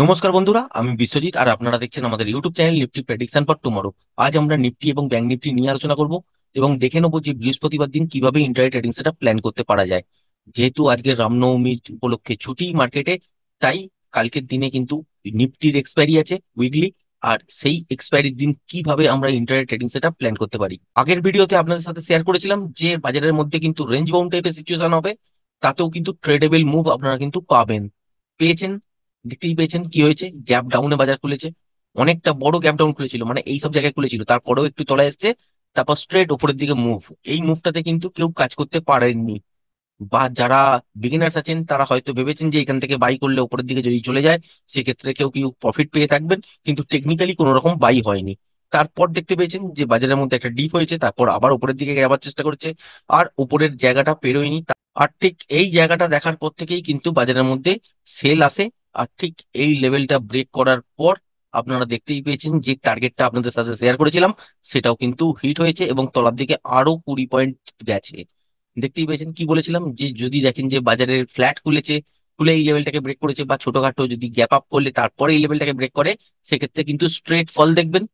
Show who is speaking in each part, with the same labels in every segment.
Speaker 1: নমস্কার বন্ধুরা, আমি বিশ্বজিৎ আর আপনারা দেখছেন আমাদের YouTube channel Nifty prediction for tomorrow. আজ আমরা নিফটি এবং ব্যাংক নিফটি নিয়ে আলোচনা করব এবং দেখে নেবো যে বৃহস্পতিবার দিন কিভাবে ইন্ট্রাডে ট্রেডিং সেটা প্ল্যান করতে পারা যায়। যেহেতু আজকে রামনবমী উপলক্ষে ছুটি মার্কেটে, তাই কালকের দিনে কিন্তু নিফটির এক্সপায়ারি আছে উইকলি। আর সেই এক্সপায়ারির দিন কিভাবে আমরা ইন্ট্রাডে ট্রেডিং সেটা প্ল্যান করতে পারি, আগের ভিডিওতে আপনাদের সাথে শেয়ার করেছিলাম যে বাজারের মধ্যে কিন্তু রেঞ্জ বাউন্ড টাইপের সিচুয়েশন হবে, তাতেও কিন্তু ট্রেডেবল মুভ আপনারা কিন্তু পাবেন। পেয়েছেন, দেখতেই পেয়েছেন কি হয়েছে, গ্যাপ ডাউনে বাজার খুলেছে। অনেকটা বড় গ্যাপ ডাউন খুলেছিল, মানে এই সব জায়গায় খুলেছিল, তারপরেও একটু তলায় এসছে, তারপর স্ট্রেট উপরের দিকে মুভ। এই মুভটাতে কিন্তু কেউ কাজ করতে পারেননি, বা যারা বিগিনার্স আছেন তারা হয়তো ভেবেছেন যে এখান থেকে বাই করলে উপরের দিকে যদি চলে যায় সেক্ষেত্রে কেউ কেউ প্রফিট পেয়ে থাকবেন, কিন্তু টেকনিক্যালি কোনো রকম বাই হয়নি। তারপর দেখতে পেয়েছেন যে বাজারের মধ্যে একটা ডিপ হয়েছে, তারপর আবার উপরের দিকে যাওয়ার চেষ্টা করছে, আর উপরের জায়গাটা পেরোয়নি। আর ঠিক এই জায়গাটা দেখার পর থেকেই কিন্তু বাজারের মধ্যে সেল আসে। আর ঠিক এই লেভেলটা ব্রেক করার পর আপনারা দেখতেই পেয়েছেন যে টার্গেটটা আপনাদের সাথে শেয়ার করেছিলাম সেটাও কিন্তু হিট হয়েছে এবং তলার দিকে আরো 20 পয়েন্ট গেছে। দেখতেই পেয়েছেন কি বলেছিলাম, যে যদি দেখেন যে বাজারের ফ্ল্যাট খুলেছে, খুলে এই লেভেলটাকে ব্রেক করেছে, বা ছোটখাটো যদি গ্যাপ আপ করলে তারপরে এই লেভেলটাকে ব্রেক করে, সেক্ষেত্রে কিন্তু স্ট্রেট ফল দেখবেন।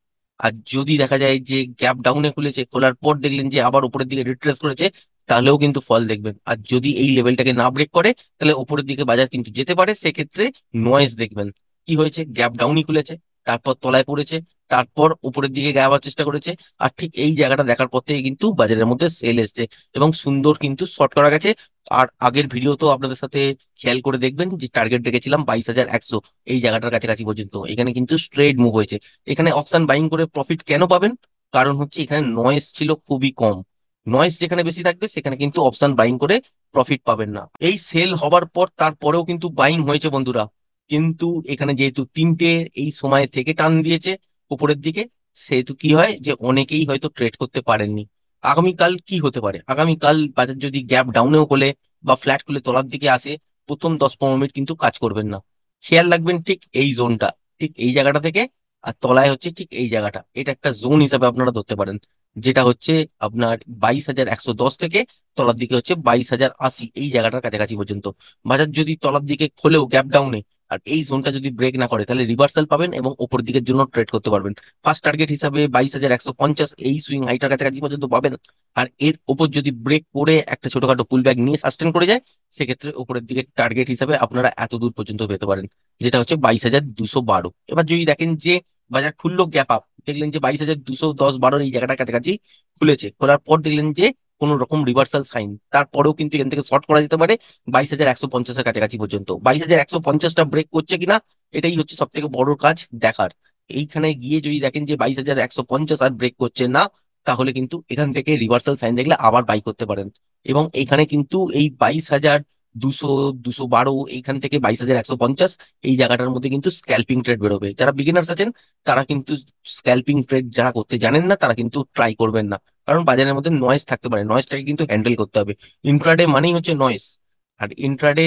Speaker 1: আর যদি দেখা যায় যে গ্যাপ ডাউনে খুলেছে, খোলার পর দেখলেন যে আবার উপরের দিকে রিট্রেস করেছে, তাহলেও কিন্তু ফল দেখবেন। আর যদি এই লেভেলটাকে না ব্রেক করে তাহলে উপরের দিকে বাজার কিন্তু যেতে পারে, সেক্ষেত্রে নয়েজ দেখবেন। কি হয়েছে, গ্যাপ ডাউনই খুলেছে, তারপর তলায় পড়েছে, তারপর উপরের দিকে যাওয়ার চেষ্টা করেছে। আর ঠিক এই জায়গাটা দেখার পর থেকে কিন্তু বাজারের মধ্যে সেল এসছে এবং সুন্দর কিন্তু শর্ট করা গেছে। আর আগের ভিডিও তো আপনাদের সাথে খেয়াল করে দেখবেন যে টার্গেট রেখেছিলাম 22,100, এই জায়গাটার কাছাকাছি পর্যন্ত। এখানে কিন্তু স্ট্রেট মুভ হয়েছে। এখানে অপশন বাইং করে প্রফিট কেন পাবেন, কারণ হচ্ছে এখানে নয়েজ ছিল খুবই কম। নয়েজ যেখানে বেশি থাকবে সেখানে কিন্তু অপশন বাইং করে প্রফিট পাবেন না। এই সেল হবার পর তারপরেও কিন্তু বাইং হয়েছে বন্ধুরা, কিন্তু এখানে যেহেতু তিনটে এই সময় থেকে টান দিয়েছে উপরের দিকে, সেহেতু কি হয় যে অনেকেই হয়তো ট্রেড করতে পারেননি। আগামীকাল কি হতে পারে, আগামীকাল বাজার যদি গ্যাপ ডাউনেও খোলে বা ফ্ল্যাট খুলে তলার দিকে আসে, প্রথম 10-15 মিনিট কিন্তু কাজ করবেন না। খেয়াল রাখবেন ঠিক এই জোনটা, ঠিক এই জায়গাটা থেকে, আর তলায় হচ্ছে ঠিক এই জায়গাটা, এটা একটা জোন হিসাবে আপনারা ধরতে পারেন। যেটা হচ্ছে আপনার 22,110 থেকে তলার দিকে হচ্ছে 22,080, এই জায়গাটার কাছাকাছি পর্যন্ত। বাজার যদি তলার দিকে খোলেও গ্যাপ ডাউনে আর এই জোনটা যদি ব্রেক না করে, তাহলে রিভার্সাল পাবেন এবং ওপর দিকের জন্য ট্রেড করতে পারবেন। ফার্স্ট টার্গেট হিসাবে 22,150 এই সুইং হাইটার কাছাকাছি পর্যন্ত পাবেন। আর এর উপর যদি ব্রেক করে একটা ছোটখাটো পুল ব্যাক নিয়ে সাস্টেন করে যায়, সেক্ষেত্রে উপরের দিকে টার্গেট হিসাবে আপনারা এত দূর পর্যন্ত পেতে পারেন, যেটা হচ্ছে 22,212। এবার যদি দেখেন যে বাজার খুললো গ্যাপ আপ, দেখলেন যে 22,210-12 এই জায়গাটার কাছাকাছি খুলেছে, খোলার পর দেখলেন যে কোন রকম রিভার্সাল সাইন, তারপরেও কিন্তু এখান থেকে শর্ট করা যেতে পারে 22,150-এর কাছাকাছি পর্যন্ত। 22,150টা ব্রেক করছে কিনা, এটাই হচ্ছে সব থেকে বড় কাজ দেখার। এইখানে গিয়ে যদি দেখেন যে 22,150 আর ব্রেক করছে না, তাহলে কিন্তু এখান থেকে রিভার্সাল সাইন দেখলে আবার বাই করতে পারেন। এবং এইখানে কিন্তু এই 22,200, 212, এইখান থেকে 22,150 এই জায়গাটার মধ্যে কিন্তু স্ক্যাল্পিং ট্রেড বেরোবে। যারা বিগিনার্স আছেন তারা কিন্তু স্ক্যাল্পিং ট্রেড যারা করতে জানেন না তারা কিন্তু ট্রাই করবেন না, কারণ বাজারের মধ্যে নয়েজ থাকতে পারে, নয়েজটাকে কিন্তু হ্যান্ডেল করতে হবে। ইন্ট্রাডে মানেই হচ্ছে নয়েজ, আর ইন্ট্রাডে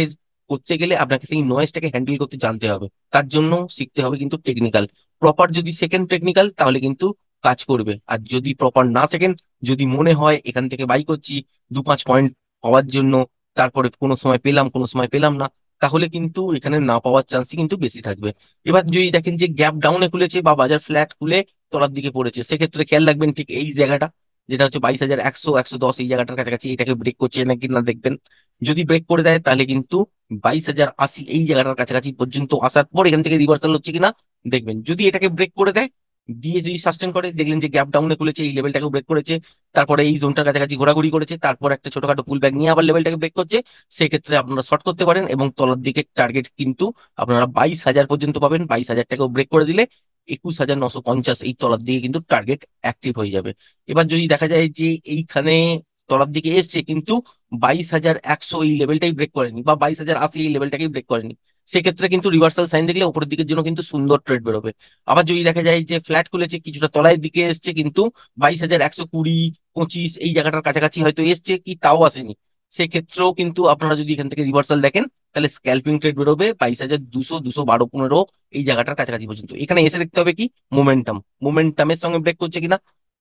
Speaker 1: করতে গেলে আপনাকে সেই নয়েজটাকে হ্যান্ডেল করতে জানতে হবে। তার জন্য শিখতে হবে কিন্তু টেকনিক্যাল। প্রপার যদি সেকেন্ড টেকনিক্যাল, তাহলে কিন্তু কাজ করবে। আর যদি প্রপার না সেকেন্ড, যদি মনে হয় এখান থেকে বাই করছি 2-5 পয়েন্ট পাওয়ার জন্য, তারপরে কোনো সময় পেলাম কোনো সময় পেলাম না, তাহলে কিন্তু এখানে না পাওয়ার চান্সই কিন্তু বেশি থাকবে। এবার যদি দেখেন যে গ্যাপ ডাউনে খুলেছে বা বাজার ফ্ল্যাট খুলে তলার দিকে পড়েছে, সেক্ষেত্রে খেয়াল রাখবেন ঠিক এই জায়গাটা, যেটা হচ্ছে 22,100, 110 এই জায়গাটার কাছাকাছি, এটাকে ব্রেক করছে নাকি না দেখবেন। যদি ব্রেক করে দেয় তাহলে কিন্তু 22,080 এই জায়গাটার কাছাকাছি পর্যন্ত আসার পর এখান থেকে রিভার্সাল হচ্ছে কিনা দেখবেন। যদি এটাকে ব্রেক করে দেয়, দিয়ে যদি সাস্টেন করে, দেখলেন যে গ্যাপ ডাউনে খুলেছে, এই লেভেলটাকে ব্রেক করেছে, তারপরে এই জোনটার কাছাকাছি ঘোরাঘুরি করেছে, তারপর একটা ছোটখাটো পুল ব্যাক নিয়ে আবার লেভেলটাকে ব্রেক করছে, সেক্ষেত্রে আপনারা শর্ট করতে পারেন এবং তলার দিকে টার্গেট কিন্তু আপনারা 22,000 পর্যন্ত পাবেন। 22,000টাকেও ব্রেক করে দিলে 21,950 এই তলার দিকে কিন্তু টার্গেট অ্যাক্টিভ হয়ে যাবে। এবার যদি দেখা যায় যে এইখানে তলার দিকে এসছে কিন্তু 22,100 এই লেভেলটাই ব্রেক করেনি, বা 22,080 এই লেভেলটাকেই ব্রেক করেনি, সেক্ষেত্রে কিন্তু রিভার্সাল সাইন দেখলে উপরের দিকের জন্য কিন্তু সুন্দর ট্রেড বেরোবে। আবার যদি দেখা যায় যে ফ্ল্যাট খুলেছে, কিছুটা তলায় দিকে এসছে, কিন্তু 22,120, 25 এই জায়গাটার কাছাকাছি হয়তো এসছে কি তাও আসেনি, সেক্ষেত্রেও কিন্তু আপনারা যদি এখান থেকে রিভার্সাল দেখেন, তাহলে স্ক্যাল্পিং ট্রেড বেরোবে 22,200, 212, 15 এই জায়গাটার কাছাকাছি পর্যন্ত। এখানে এসে দেখতে হবে কি মোমেন্টাম, মোমেন্টামের সঙ্গে ব্রেক করছে কিনা।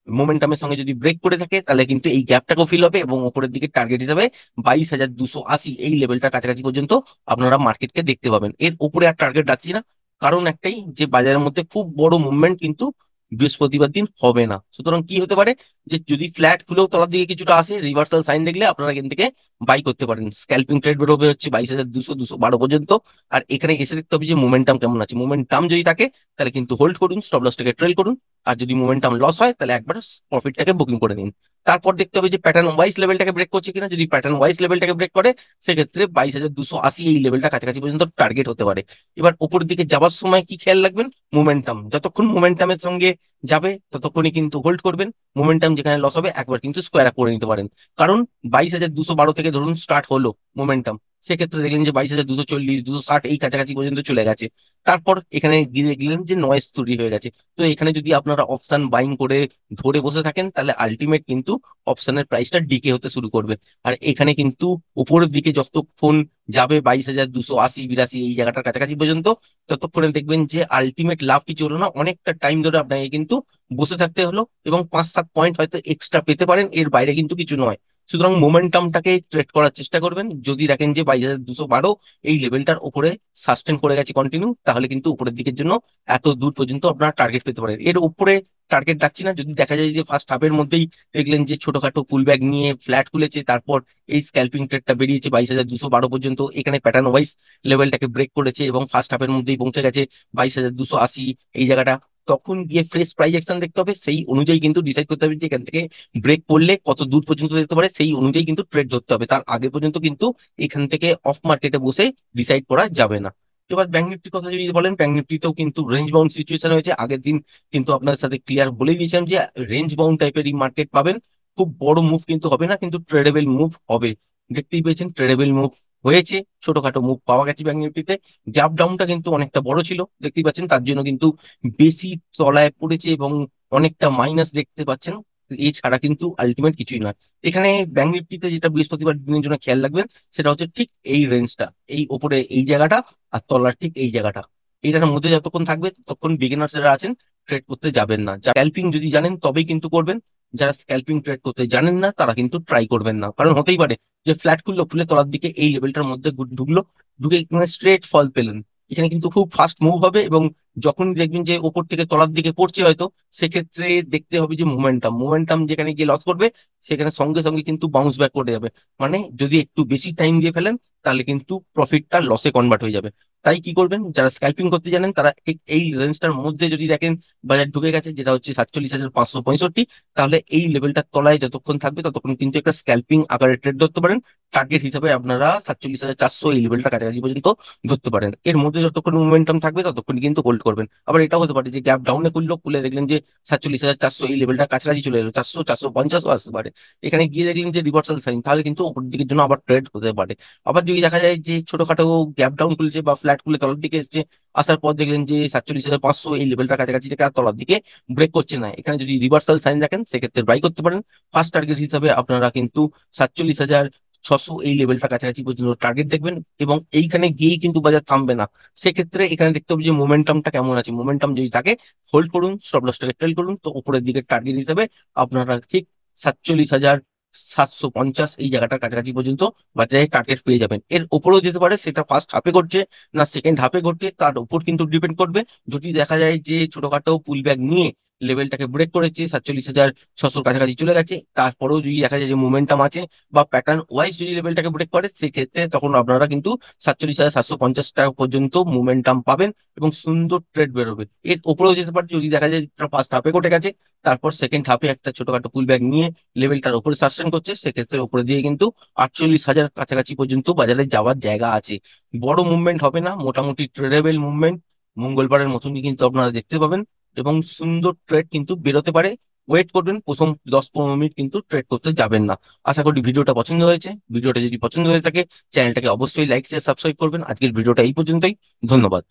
Speaker 1: মোমেন্টামের সঙ্গে যদি ব্রেক করে থাকে তাহলে কিন্তু এই গ্যাপটাকেও ফিল হবে এবং উপরের দিকে টার্গেট হিসাবে 22,280 এই লেভেলটার কাছাকাছি পর্যন্ত আপনারা মার্কেটকে দেখতে পাবেন। এর উপরে আর টার্গেট রাখছি না, কারণ একটাই, যে বাজারের মধ্যে খুব বড় মুভমেন্ট কিন্তু বৃহস্পতিবার দিন হবে না। সুতরাং কি হতে পারে, যে যদি ফ্ল্যাট খুলেও তলার দিকে কিছুটা আসে, রিভার্সাল সাইন দেখলে আপনারা এখান থেকে বাই করতে পারেন। স্ক্যালপিং ট্রেড বেরোবে হচ্ছে 22,200 212 পর্যন্ত। আর এখানে এসে দেখতে হবে যে মোমেন্টাম কেমন আছে। মোমেন্টাম যদি থাকে তাহলে কিন্তু হোল্ড করুন, স্টপ লসটাকে ট্রেল করুন। আর যদি মোমেন্টাম লস হয় তাহলে একবার প্রফিটটাকে বুকিং করে নিন। তারপর দেখতে হবে যে প্যাটার্ন ওয়াইজ লেভেলটাকে ব্রেক করছে কিনা। যদি প্যাটার্ন ওয়াইজ লেভেলটাকে ব্রেক করে, সেক্ষেত্রে 22,280 এই লেভেলটা কাছাকাছি পর্যন্ত টার্গেট হতে পারে। এবার উপরের দিকে যাবার সময় কি খেয়াল রাখবেন, মোমেন্টাম যতক্ষণ মোমেন্টামের সঙ্গে যাবে ততক্ষণই কিন্তু হোল্ড করবেন। মোমেন্টাম যেখানে লস হবে একবার কিন্তু স্কোয়ার আপ করে নিতে পারেন। কারণ 22,212 থেকে ধরুন স্টার্ট হলো মোমেন্টাম, সেক্ষেত্রে দেখলেন যে 22,240 260 এই কাছাকাছি পর্যন্ত চলে গেছে। তারপর এখানে গিয়ে দেখলেন যে নয়েজ তৈরি হয়ে গেছে। তো এখানে যদি আপনারা অপশন বাইং করে ধরে বসে থাকেন, তাহলে আলটিমেট কিন্তু অপশনের প্রাইসটা ডিকে হতে শুরু করবে। আর এখানে কিন্তু উপরের দিকে যতক্ষণ যাবে 22,280 82 এই জায়গাটার কাছাকাছি পর্যন্ত, ততক্ষণে দেখবেন যে আলটিমেট লাভ কিছু হলো না, অনেকটা টাইম ধরে আপনাকে কিন্তু বসে থাকতে হলো, এবং 5-7 পয়েন্ট হয়তো এক্সট্রা পেতে পারেন, এর বাইরে কিন্তু কিছু নয়। সুতরাং মোমেন্টামটাকে ট্রেড করার চেষ্টা করবেন। যদি দেখেন যে 22,212 এই লেভেলটার উপরে সাস্টেন করে গেছে কন্টিনিউ, তাহলে কিন্তু উপরের দিকের জন্য এত দূর পর্যন্ত আপনারা টার্গেট পেতে পারেন। এর উপরে টার্গেট রাখছি না। যদি দেখা যায় যে ফার্স্ট হাফের মধ্যেই দেখলেন যে ছোটখাটো পুল ব্যাক নিয়ে ফ্ল্যাট খুলেছে, তারপর এই স্ক্যালপিং ট্রেডটা বেরিয়েছে 22,212 পর্যন্ত, এখানে প্যাটার্ন ওয়াইজ লেভেলটাকে ব্রেক করেছে এবং ফার্স্ট হাফের মধ্যেই পৌঁছে গেছে 22,280 এই জায়গাটা, তখন গিয়ে ফ্রেশ প্রাইস অ্যাকশন দেখতে হবে। সেই অনুযায়ী কিন্তু ডিসাইড করতে হবে যে এখান থেকে ব্রেক করলে কত দূর পর্যন্ত যেতে পারে, সেই অনুযায়ী কিন্তু ট্রেড ধরতে হবে। তার আগে পর্যন্ত কিন্তু এখান থেকে অফ মার্কেটে বসে ডিসাইড করা যাবে না। এবার ব্যাংক নিফটির কথা যদি বলেন, ব্যাংক নিফটিতেও কিন্তু রেঞ্জ বাউন্ড সিচুয়েশন হয়েছে। আগের দিন কিন্তু আপনার সাথে ক্লিয়ার বলে দিয়েছিলাম যে রেঞ্জ বাউন্ড টাইপের এই মার্কেট পাবেন। খুব বড় মুভ কিন্তু হবে না, কিন্তু ট্রেডেবল মুভ হবে। দেখতেই পেয়েছেন ট্রেডেবল মুভ হয়েছে, ছোটখাটো মুভ পাওয়া গেছে ব্যাংক নিফটিতে। গ্যাপ ডাউনটা কিন্তু অনেকটা বড় ছিল, দেখতেই পাচ্ছেন, তার জন্য কিন্তু বেশি তলায় পড়েছে এবং অনেকটা মাইনাস দেখতে পাচ্ছেন। এছাড়া কিন্তু আলটিমেট কিছুই নয়। এখানে ব্যাংক নিফটিতে যেটা বৃহস্পতিবার দিনের জন্য খেয়াল রাখবেন, সেটা হচ্ছে ঠিক এই রেঞ্জটা, এই ওপরে এই জায়গাটা, আর তলার ঠিক এই জায়গাটা, এইটার মধ্যে যতক্ষণ থাকবে ততক্ষণ বিগিনার্স যারা আছেন ট্রেড করতে যাবেন না। স্ক্যাল্পিং যদি জানেন তবেই কিন্তু করবেন। যারা স্ক্যাল্পিং ট্রেড করতে জানেন না তারা কিন্তু ট্রাই করবেন না। কারণ হতেই পারে যে ফ্ল্যাট খুললো, খুলে তলার দিকে এই লেভেলটার মধ্যে ঢুকলো, ঢুকে এখানে স্ট্রেট ফল পেলেন। এখানে কিন্তু খুব ফাস্ট মুভ হবে, এবং যখন দেখবেন যে ওপর থেকে তলার দিকে পড়ছে হয়তো, সেক্ষেত্রে দেখতে হবে যে মোমেন্টাম, মোমেন্টাম যেখানে গিয়ে লস করবে সেখানে সঙ্গে সঙ্গে কিন্তু বাউন্স ব্যাক করে যাবে। মানে যদি একটু বেশি টাইম দিয়ে ফেলেন তাহলে কিন্তু প্রফিটটা লসে কনভার্ট হয়ে যাবে। তাই কি করবেন, যারা স্ক্যাল্পিং করতে জানেন তারা ঠিক এই রেঞ্জটার মধ্যে যদি দেখেন বাজার ঢুকে গেছে, যেটা হচ্ছে 47,565, তাহলে এই লেভেলটার তলায় যতক্ষণ থাকবে ততক্ষণ কিন্তু একটা স্ক্যাল্পিং আকারে ট্রেড ধরতে পারেন। টার্গেট হিসাবে আপনারা 47,400 এই লেভেলটা কাছাকাছি পর্যন্ত ধরতে পারেন। এর মধ্যে যতক্ষণ মোমেন্টাম থাকবে ততক্ষণ কিন্তু হোল্ড করবেন। আবার এটাও হতে পারে যে গ্যাপ ডাউনে খুললো, খুলে দেখলেন যে 47,400 এই লেভেলটা কাছাকাছি চলে এলো, 400 450ও আসতে পারে। এখানে গিয়ে দেখলেন যে রিভার্সাল সাইন, তাহলে কিন্তু ওপর দিকের জন্য আবার ট্রেড হতে পারে। আবার যদি দেখা যায় যে ছোটখাটো গ্যাপ ডাউন খুলছে বা ফ্ল্যাট খুলে তলার দিকে এসছে, আসার পর দেখলেন যে 47,500 এই লেভেলটা কাছাকাছি থেকে আর তলার দিকে ব্রেক করছে না, এখানে যদি রিভার্সাল সাইন দেখেন সেক্ষেত্রে বাই করতে পারেন। ফার্স্ট টার্গেট হিসাবে আপনারা কিন্তু 47,600 এই লেভেলটা কাছাকাছি পর্যন্ত টার্গেট দেখবেন, এবং এইখানে গিয়েই কিন্তু বাজার থামবে না। সেক্ষেত্রে এখানে দেখতে হবে যে মোমেন্টামটা কেমন আছে। মোমেন্টাম যদি থাকে হোল্ড করুন, স্টপ লসটাকে ট্রেল করুন। তো উপরের দিকে টার্গেট হিসেবে আপনারা ঠিক 47,750 এই জায়গাটার কাছাকাছি পর্যন্ত বাজারে টার্গেট পেয়ে যাবেন। এর উপরেও যেতে পারে, সেটা ফার্স্ট হাফে ঘটছে না সেকেন্ড হাফে ঘটছে তার উপর কিন্তু ডিপেন্ড করবে। যদি দেখা যায় যে ছোটখাটো পুল ব্যাক নিয়ে লেভেলটাকে ব্রেক করেছে, 47,600 কাছাকাছি চলে গেছে, তারপরেও যদি দেখা যায় যে মোমেন্টাম আছে বা প্যাটার্ন ওয়াইজ যদি লেভেলটাকে ব্রেক করে, সেক্ষেত্রে তখন আপনারা কিন্তু 47,750 টাকা পর্যন্ত মোমেন্টাম পাবেন এবং সুন্দর ট্রেড বেরোবে। এর উপরেও যেতে পারে যদি দেখা যায় ফার্স্ট হাফে ঘটে গেছে, তারপর সেকেন্ড হাফে একটা ছোটখাটো পুল ব্যাক নিয়ে লেভেলটার উপরে সাস্টেন করছে, সেক্ষেত্রে উপরে দিয়ে কিন্তু 48,000 কাছাকাছি পর্যন্ত বাজারে যাওয়ার জায়গা আছে। বড় মুভমেন্ট হবে না, মোটামুটি ট্রেডেবল মুভমেন্ট মঙ্গলবারের মতনই কিন্তু আপনারা দেখতে পাবেন, এবং সুন্দর ট্রেড কিন্তু বেরোতে পারে। ওয়েট করবেন, প্রথম 10-15 মিনিট কিন্তু ট্রেড করতে যাবেন না। আশা করি ভিডিওটা পছন্দ হয়েছে। ভিডিওটা যদি পছন্দ হয়ে থাকে চ্যানেলটাকে অবশ্যই লাইক শেয়ার সাবস্ক্রাইব করবেন। আজকের ভিডিওটা এই পর্যন্তই। ধন্যবাদ।